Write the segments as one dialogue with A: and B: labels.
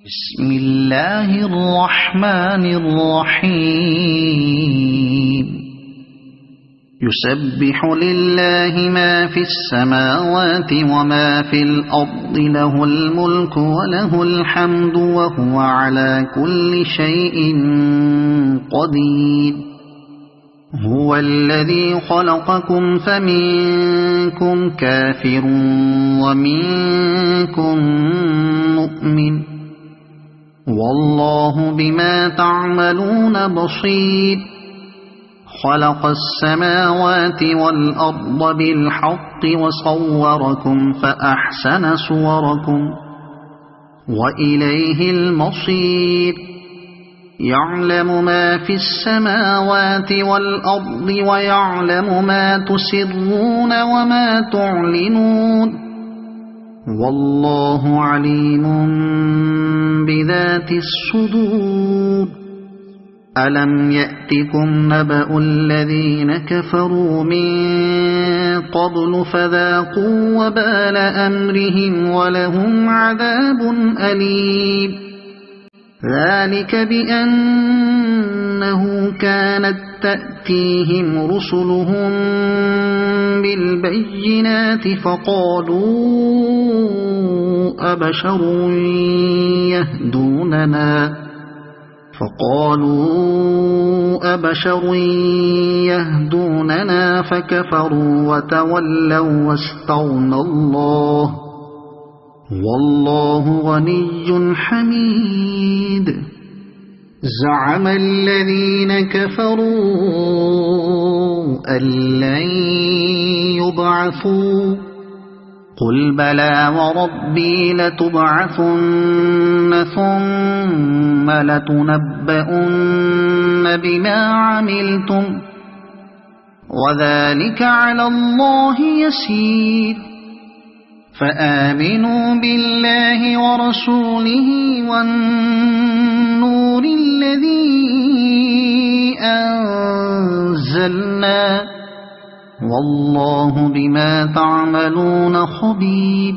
A: بسم الله الرحمن الرحيم يسبح لله ما في السماوات وما في الأرض له الملك وله الحمد وهو على كل شيء قدير هو الذي خلقكم فمنكم كافر ومنكم مؤمن والله بما تعملون بصير خلق السماوات والأرض بالحق وصوركم فأحسن صوركم وإليه المصير يعلم ما في السماوات والأرض ويعلم ما تسرون وما تعلنون والله عليم بذات الصدور ألم يأتكم نبأ الذين كفروا من قبل فذاقوا وبال أمرهم ولهم عذاب أليم ذلك بأنه كانت تأتيهم رسلهم بالبينات فقالوا أبشر يهدوننا فكفروا وتولوا واستغنى الله والله غني حميد زعم الذين كفروا أن لن يبعثوا قل بلى وربي لتبعثن ثم لتنبؤن بما عملتم وذلك على الله يسير فآمنوا بالله ورسوله والنور الذي أنزلنا والله بما تعملون خبير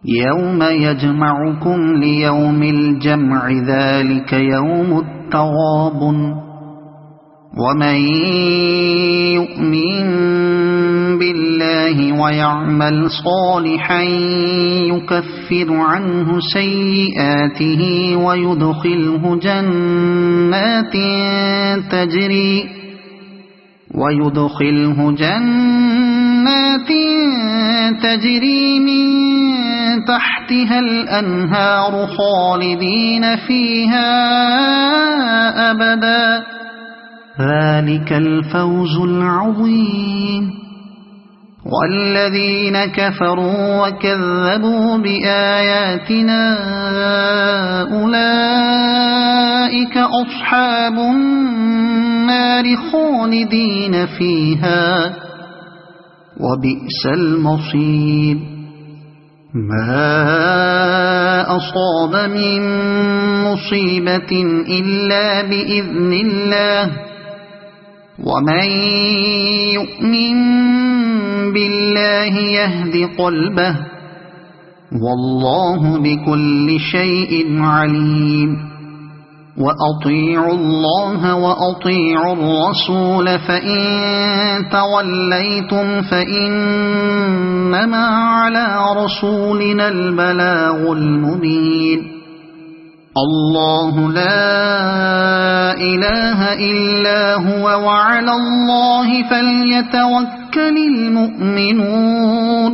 A: يوم يجمعكم ليوم الجمع ذلك يوم التغابن ومن يؤمن بالله ويعمل صالحا يكفر عنه سيئاته ويدخله جنات تجري من تحتها الأنهار خالدين فيها أبدا ذلك الفوز العظيم والذين كفروا وكذبوا بآياتنا أولئك أصحاب النار خالدين فيها وبئس المصير ما أصاب من مصيبة إلا بإذن الله ومن يؤمن بالله يهد قلبه والله بكل شيء عليم وأطيعوا الله وأطيعوا الرسول فإن توليتم فإنما على رسولنا البلاغ المبين الله لا إله إلا هو وعلى الله فليتوكل المؤمنون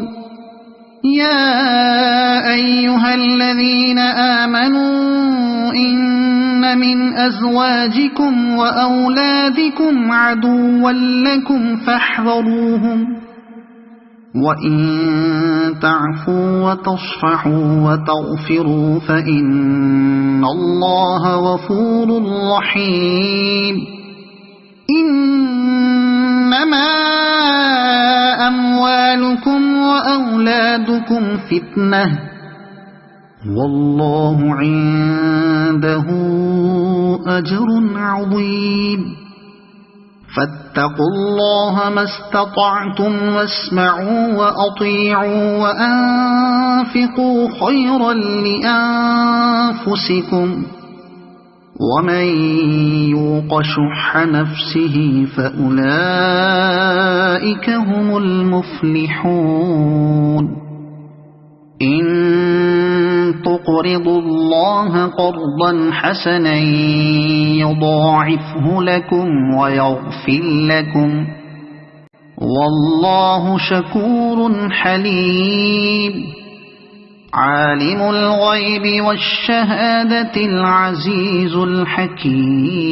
A: يا أيها الذين آمنوا إن من أزواجكم وأولادكم عدوا لكم فاحذروهم وإن تعفوا وتصفحوا وتغفروا فإن الله غفور رحيم إنما أموالكم وأولادكم فتنة والله عنده أجر عظيم فاتقوا الله ما استطعتم واسمعوا وأطيعوا وأنفقوا خيرا لأنفسكم ومن يوق شح نفسه فأولئك هم المفلحون إن تقرضوا الله قرضا حسنا يضاعفه لكم ويغفر لكم والله شكور حليم عالم الغيب والشهادة العزيز الحكيم